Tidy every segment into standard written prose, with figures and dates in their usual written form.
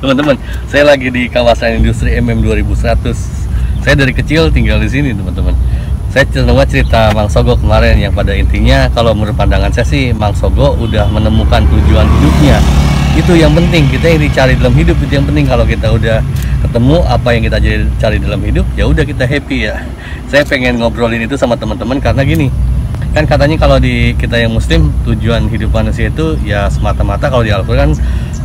Teman-teman, saya lagi di kawasan industri MM 2100. Saya dari kecil tinggal di sini, teman-teman. Saya coba cerita Mang Sogo kemarin, yang pada intinya kalau menurut pandangan saya sih Mang Sogo udah menemukan tujuan hidupnya. Itu yang penting, kita yang dicari dalam hidup itu yang penting. Kalau kita udah ketemu apa yang kita cari dalam hidup, ya udah kita happy ya. Saya pengen ngobrolin itu sama teman-teman karena gini, kan katanya kalau di kita yang muslim, tujuan hidup manusia itu ya semata-mata, kalau di Al-Quran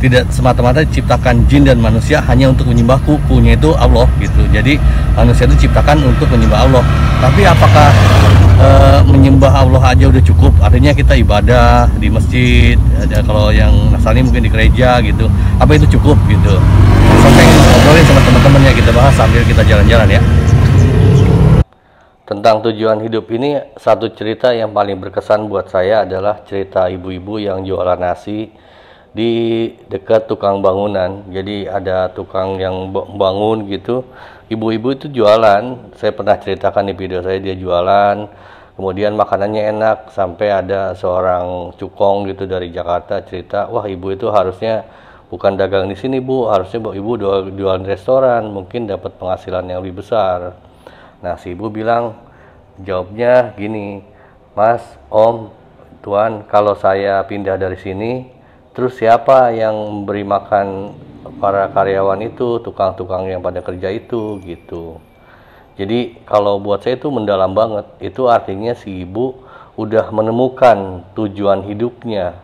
tidak semata-mata diciptakan jin dan manusia hanya untuk menyembah kukunya itu Allah gitu. Jadi manusia itu diciptakan untuk menyembah Allah. Tapi apakah menyembah Allah aja udah cukup? Artinya kita ibadah di masjid, ada kalau yang Nasrani mungkin di gereja gitu, apa itu cukup gitu? Sampai ngobrolin sama teman-teman ya, kita bahas sambil kita jalan-jalan ya. Tentang tujuan hidup ini, satu cerita yang paling berkesan buat saya adalah cerita ibu-ibu yang jualan nasi di dekat tukang bangunan. Jadi ada tukang yang bangun gitu, ibu-ibu itu jualan. Saya pernah ceritakan di video saya, dia jualan, kemudian makanannya enak, sampai ada seorang cukong gitu dari Jakarta cerita, wah ibu itu harusnya bukan dagang di sini bu, harusnya ibu jualan restoran, mungkin dapat penghasilan yang lebih besar. Nah si ibu bilang, jawabnya gini, mas, om, tuan, kalau saya pindah dari sini, terus siapa yang memberi makan para karyawan itu, tukang-tukang yang pada kerja itu gitu. Jadi kalau buat saya itu mendalam banget. Itu artinya si ibu udah menemukan tujuan hidupnya,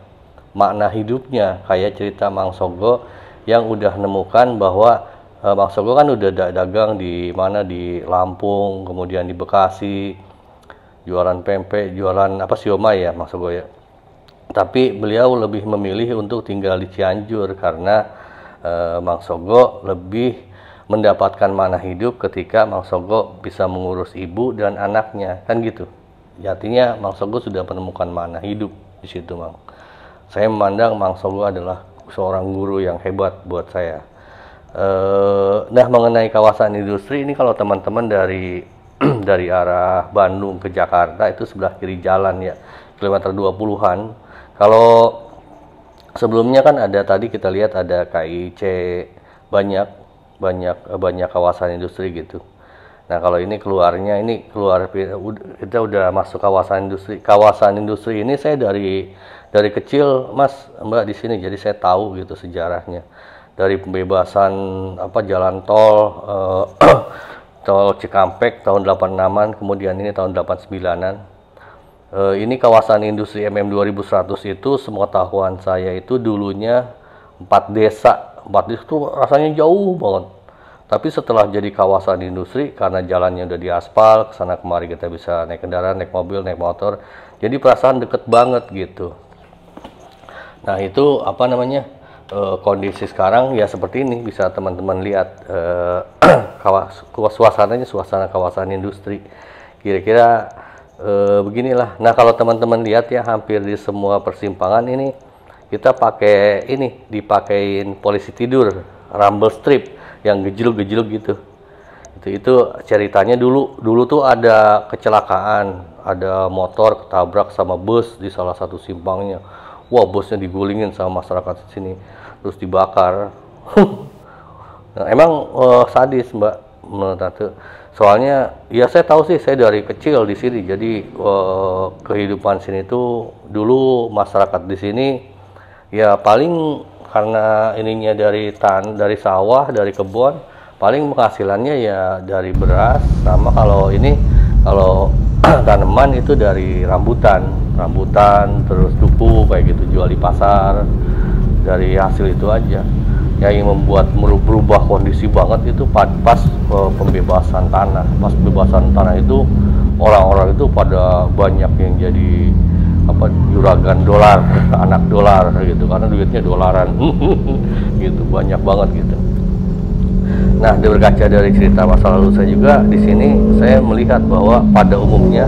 makna hidupnya. Kayak cerita Mang Sogo yang udah menemukan bahwa Mang Sogo kan udah dagang di mana, di Lampung, kemudian di Bekasi, jualan pempek, jualan apa, siomay ya Mang Sogo ya. Tapi beliau lebih memilih untuk tinggal di Cianjur karena Mang Sogo lebih mendapatkan mana hidup ketika Mang Sogo bisa mengurus ibu dan anaknya, kan gitu. Artinya Mang Sogo sudah menemukan mana hidup di situ, Mang. Saya memandang Mang Sogo adalah seorang guru yang hebat buat saya. Nah, mengenai kawasan industri ini, kalau teman-teman dari dari arah Bandung ke Jakarta itu sebelah kiri jalan ya, kilometer 20-an. Kalau sebelumnya kan ada, tadi kita lihat ada KIC, banyak kawasan industri gitu. Nah kalau ini keluarnya, ini keluar, kita udah masuk kawasan industri. Kawasan industri ini saya dari kecil mas mbak di sini, jadi saya tahu gitu sejarahnya. Dari pembebasan apa jalan tol tol Cikampek tahun 86-an, kemudian ini tahun 89-an. Ini kawasan industri MM 2100 itu, sepengetahuan saya itu dulunya 4 desa. 4 desa itu rasanya jauh banget. Tapi setelah jadi kawasan industri, karena jalannya udah diaspal, kesana kemari kita bisa naik kendaraan, naik mobil, naik motor. Jadi perasaan deket banget gitu. Nah itu apa namanya, kondisi sekarang ya seperti ini, bisa teman-teman lihat suasananya, suasana kawasan industri. Kira-kira beginilah. Nah kalau teman-teman lihat ya, hampir di semua persimpangan ini kita pakai ini, dipakein polisi tidur, rumble strip yang gejil-gejil gitu. Itu ceritanya dulu tuh ada kecelakaan, ada motor ketabrak sama bus di salah satu simpangnya. Wah, busnya digulingin sama masyarakat di sini, terus dibakar. Nah, emang sadis mbak menurut aku. Soalnya ya saya tahu sih, saya dari kecil di sini, jadi kehidupan sini tuh dulu masyarakat di sini ya paling karena ininya dari sawah, dari kebun, paling penghasilannya ya dari beras, sama kalau tanaman itu dari rambutan terus duku kayak gitu, jual di pasar. Dari hasil itu aja. Yang membuat berubah kondisi banget itu pas pembebasan tanah. Pas pembebasan tanah itu orang-orang itu pada banyak yang jadi apa, juragan dolar, anak dolar gitu, karena duitnya dolaran. Gitu, banyak banget gitu. Nah, berkaca dari cerita masa lalu saya juga di sini, saya melihat bahwa pada umumnya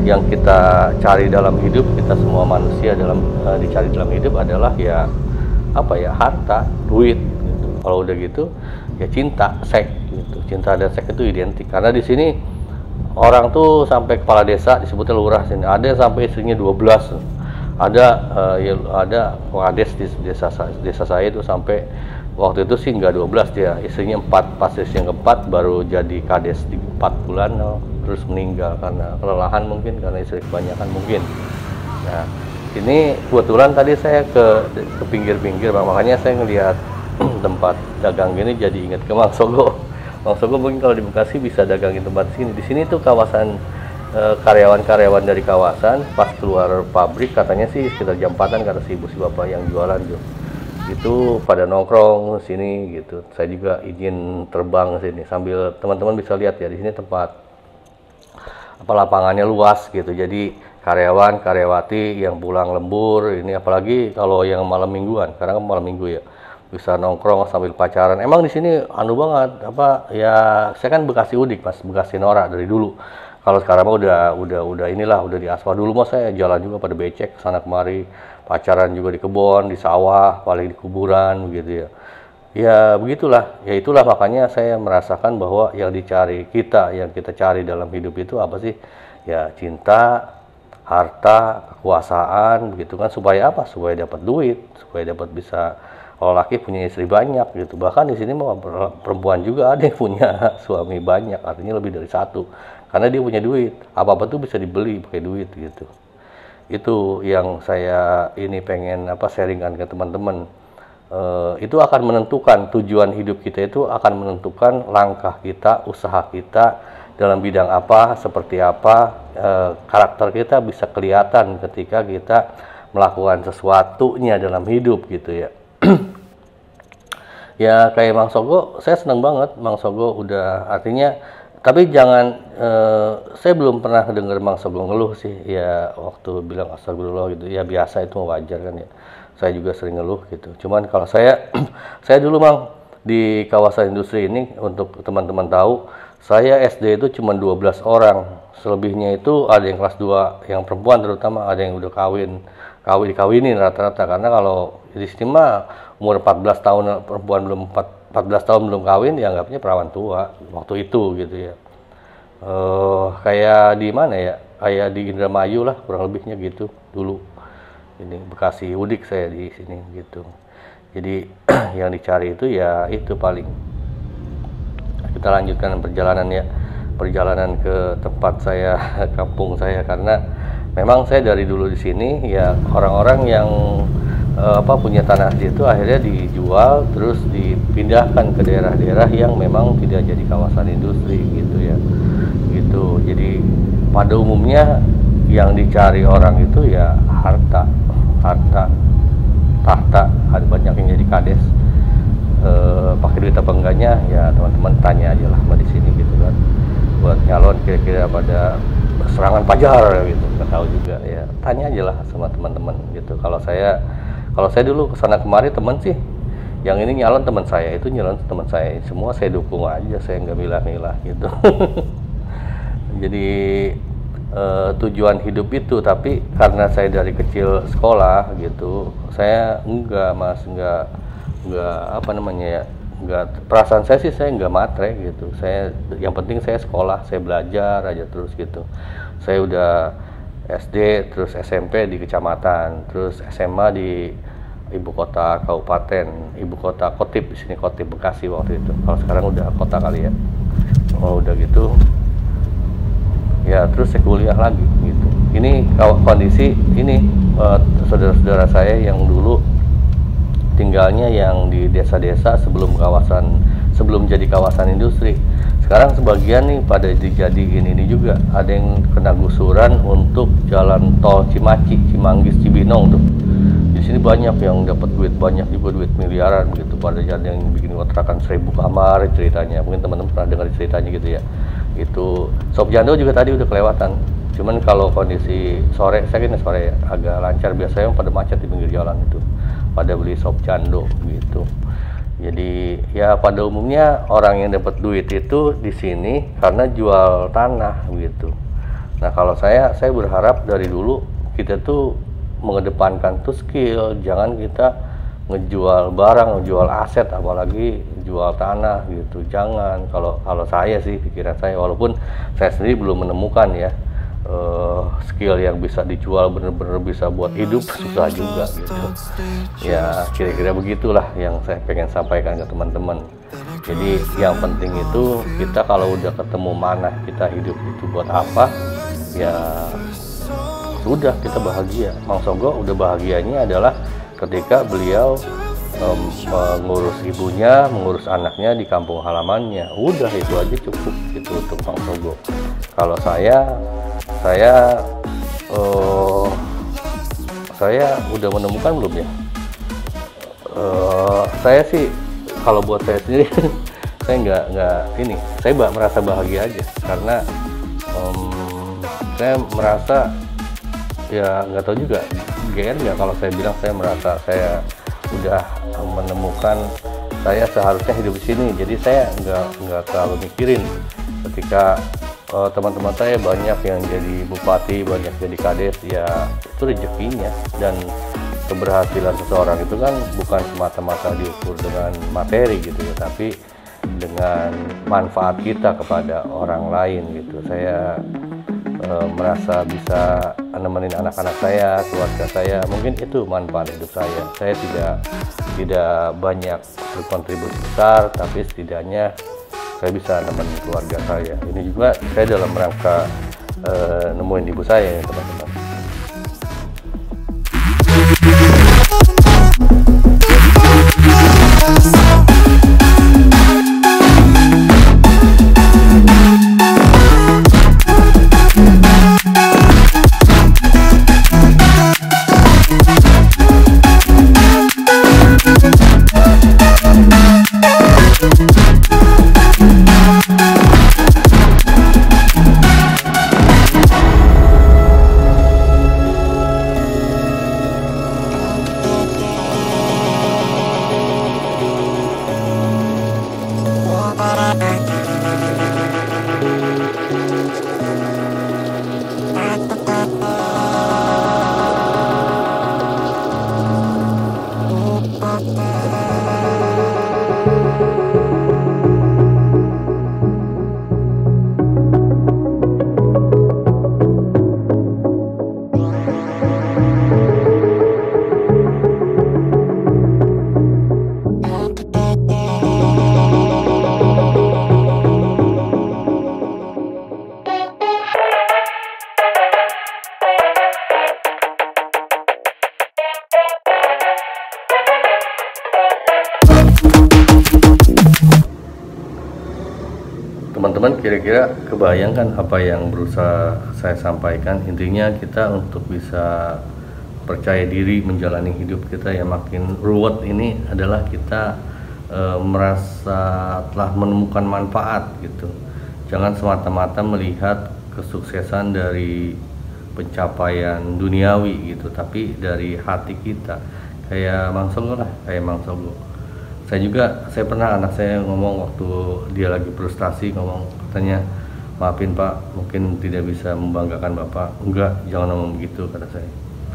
yang kita cari dalam hidup, kita semua manusia dicari dalam hidup adalah ya apa ya, harta, duit gitu. Kalau udah gitu ya cinta, seks gitu. Cinta dan seks itu identik. Karena di sini orang tuh sampai kepala desa disebutnya lurah sini. Ada yang sampai istrinya 12. Ada ada kades di desa saya itu sampai Waktu itu sih nggak 12 dia, istrinya 4, pas istrinya keempat baru jadi kades di 4 bulan, terus meninggal karena kelelahan mungkin, karena istri kebanyakan mungkin. Nah, ini kebetulan tadi saya ke pinggir-pinggir, makanya saya ngelihat tempat dagang gini jadi ingat ke Mang Sogo. Mang Sogo mungkin kalau di Bekasi bisa dagangin tempat sini. Di sini tuh kawasan karyawan-karyawan dari kawasan pas keluar pabrik katanya sih sekitar jam 4-an kata si bapak yang jualan tuh. Itu pada nongkrong sini gitu. Saya juga izin terbang ke sini sambil teman-teman bisa lihat ya, di sini tempat lapangannya luas gitu. Jadi karyawan, karyawati yang pulang lembur ini, apalagi kalau yang malam mingguan, karena kan malam minggu ya, bisa nongkrong sambil pacaran. Emang di sini anu banget ya, saya kan Bekasi udik Mas, Bekasi norak dari dulu. Kalau sekarang mah udah inilah, udah di aspal. Dulu mah saya jalan juga pada becek sana kemari, pacaran juga di kebun, di sawah, paling di kuburan begitu ya. Ya begitulah, ya itulah makanya saya merasakan bahwa yang dicari kita, yang kita cari dalam hidup itu apa sih? Ya cinta, harta, kekuasaan begitu kan, supaya apa? Supaya dapat duit, supaya dapat bisa, kalau laki punya istri banyak gitu. Bahkan di sini mah perempuan juga ada yang punya suami banyak, artinya lebih dari satu. Karena dia punya duit, apa-apa tuh bisa dibeli pakai duit gitu. Itu yang saya ini pengen sharingkan ke teman-teman. Itu akan menentukan tujuan hidup kita, itu akan menentukan langkah kita, usaha kita dalam bidang apa, seperti apa, karakter kita bisa kelihatan ketika kita melakukan sesuatunya dalam hidup gitu ya. Ya kayak Mang Sogo, saya senang banget Mang Sogo udah, artinya, tapi jangan, saya belum pernah dengar Mang Sogo ngeluh sih ya, waktu bilang astagfirullah gitu ya, biasa itu wajar kan ya, saya juga sering ngeluh gitu. Cuman kalau saya saya dulu Mang di kawasan industri ini, untuk teman-teman tahu, saya SD itu cuma 12 orang, selebihnya itu ada yang kelas 2, yang perempuan terutama, ada yang udah dikawinin rata-rata, karena kalau di sini mah umur 14 tahun perempuan belum 14 tahun belum kawin dianggapnya perawan tua waktu itu gitu ya. Kayak di mana ya, kayak di Indramayu lah kurang lebihnya gitu dulu. Ini Bekasi udik saya di sini gitu. Jadi yang dicari itu ya itu paling. Kita lanjutkan perjalanan ya, perjalanan ke tempat saya, kampung saya, karena memang saya dari dulu di sini ya, orang-orang yang punya tanah di situ akhirnya dijual terus dipindahkan ke daerah-daerah yang memang tidak jadi kawasan industri gitu ya. Gitu. Jadi pada umumnya yang dicari orang itu ya harta, tahta, ada banyak yang jadi kades. Pakai duit apa enggaknya ya teman-teman tanya aja lah di sini gitu kan. Buat nyalon kira-kira pada serangan Pajar gitu, nggak tahu juga ya, tanya aja lah sama teman-teman gitu. Kalau saya dulu kesana kemari, teman sih yang ini nyalon teman saya, itu nyalon teman saya, semua saya dukung aja, saya nggak milah-milah gitu. Jadi tujuan hidup itu, tapi karena saya dari kecil sekolah gitu, saya enggak perasaan saya sih, saya nggak matre gitu. Saya yang penting saya sekolah, saya belajar aja terus gitu. Saya udah SD, terus SMP di kecamatan, terus SMA di ibu kota kabupaten, ibu kota Kotip, di sini Kotip Bekasi waktu itu. Kalau sekarang udah kota kali ya. Udah gitu. Ya terus saya kuliah lagi gitu. Ini kondisi ini saudara-saudara saya yang dulu tinggalnya yang di desa-desa sebelum jadi kawasan industri. Sekarang sebagian nih pada dijadiin ini juga, ada yang kena gusuran untuk jalan tol Cimaci, Cimanggis, Cibinong tuh. Di sini banyak yang dapat duit banyak juga, duit miliaran begitu, pada jalan yang bikin kontrakan 1000 kamar ceritanya. Mungkin teman-teman pernah dengar ceritanya gitu ya. Itu Sop Jando juga tadi udah kelewatan. Cuman kalau kondisi sore, saya kira sore ya, agak lancar, biasanya pada macet di pinggir jalan itu. Pada beli sop jando gitu. Jadi ya pada umumnya orang yang dapat duit itu di sini karena jual tanah gitu. Nah kalau saya berharap dari dulu kita tuh mengedepankan tuh skill, jangan kita ngejual barang, ngejual aset, apalagi jual tanah gitu. Jangan. Kalau saya sih, pikiran saya, walaupun saya sendiri belum menemukan ya skill yang bisa dijual bener-bener bisa buat hidup susah juga gitu. Ya kira-kira begitulah yang saya pengen sampaikan ke teman-teman. Jadi yang penting itu kita kalau udah ketemu mana kita hidup itu buat apa, ya sudah kita bahagia. Mang Songgo udah bahagianya adalah ketika beliau mengurus ibunya, mengurus anaknya di kampung halamannya. Udah itu aja cukup gitu untuk Mang Songgo. Kalau saya udah menemukan belum ya? Saya sih kalau buat saya sendiri saya saya merasa bahagia aja karena saya merasa ya nggak tahu juga GR nggak kalau saya bilang saya merasa saya udah menemukan saya seharusnya hidup di sini. Jadi saya nggak terlalu mikirin ketika teman-teman saya banyak yang jadi bupati, banyak jadi kades, ya itu rezekinya. Dan keberhasilan seseorang itu kan bukan semata-mata diukur dengan materi gitu ya, tapi dengan manfaat kita kepada orang lain gitu. Saya merasa bisa nemenin anak-anak saya, keluarga saya, mungkin itu manfaat hidup saya. Saya tidak banyak berkontribusi besar, tapi setidaknya saya bisa nemenin keluarga saya. Ini juga saya dalam rangka nemuin ibu saya ya teman-teman. Teman-teman kira-kira kebayangkan apa yang berusaha saya sampaikan. Intinya kita untuk bisa percaya diri menjalani hidup kita yang makin ruwet ini adalah kita merasa telah menemukan manfaat gitu. Jangan semata-mata melihat kesuksesan dari pencapaian duniawi gitu, tapi dari hati kita. Kayak Mang Songgo lah, kayak Mang Songgo. Saya pernah anak saya ngomong waktu dia lagi frustasi, ngomong katanya, maafin Pak, mungkin tidak bisa membanggakan Bapak. Enggak, jangan ngomong begitu, kata saya.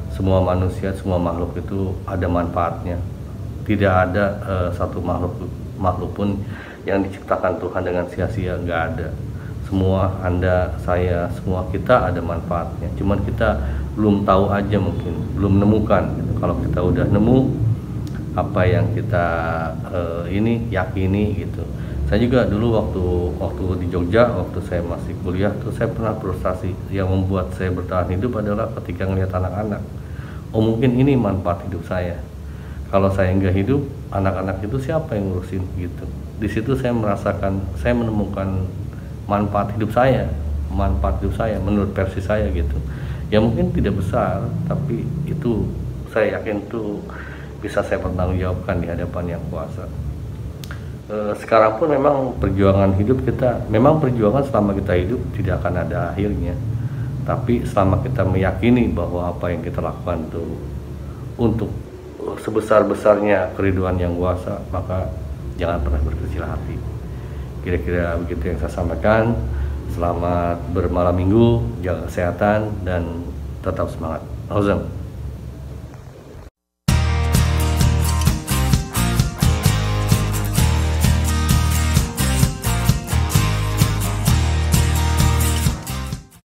Semua manusia, semua makhluk itu ada manfaatnya. Tidak ada satu makhluk pun yang diciptakan Tuhan dengan sia-sia, enggak ada. Semua Anda, saya, semua kita ada manfaatnya. Cuman kita belum tahu aja, mungkin belum menemukan. Kalau kita udah nemu apa yang kita yakini gitu. Saya juga dulu waktu di Jogja, waktu saya masih kuliah tuh saya pernah frustasi. Yang membuat saya bertahan hidup adalah ketika ngelihat anak-anak. Oh mungkin ini manfaat hidup saya. Kalau saya nggak hidup, anak-anak itu siapa yang ngurusin gitu. Di situ saya merasakan, saya menemukan manfaat hidup saya menurut versi saya gitu. Ya mungkin tidak besar, tapi itu saya yakin tuh bisa saya pertanggungjawabkan di hadapan Yang Kuasa. Sekarang pun memang perjuangan hidup kita, memang perjuangan selama kita hidup tidak akan ada akhirnya. Tapi selama kita meyakini bahwa apa yang kita lakukan itu untuk sebesar-besarnya keridhaan Yang Kuasa, maka jangan pernah berkecil hati. Kira-kira begitu yang saya sampaikan. Selamat bermalam minggu, jaga kesehatan dan tetap semangat. Awesome.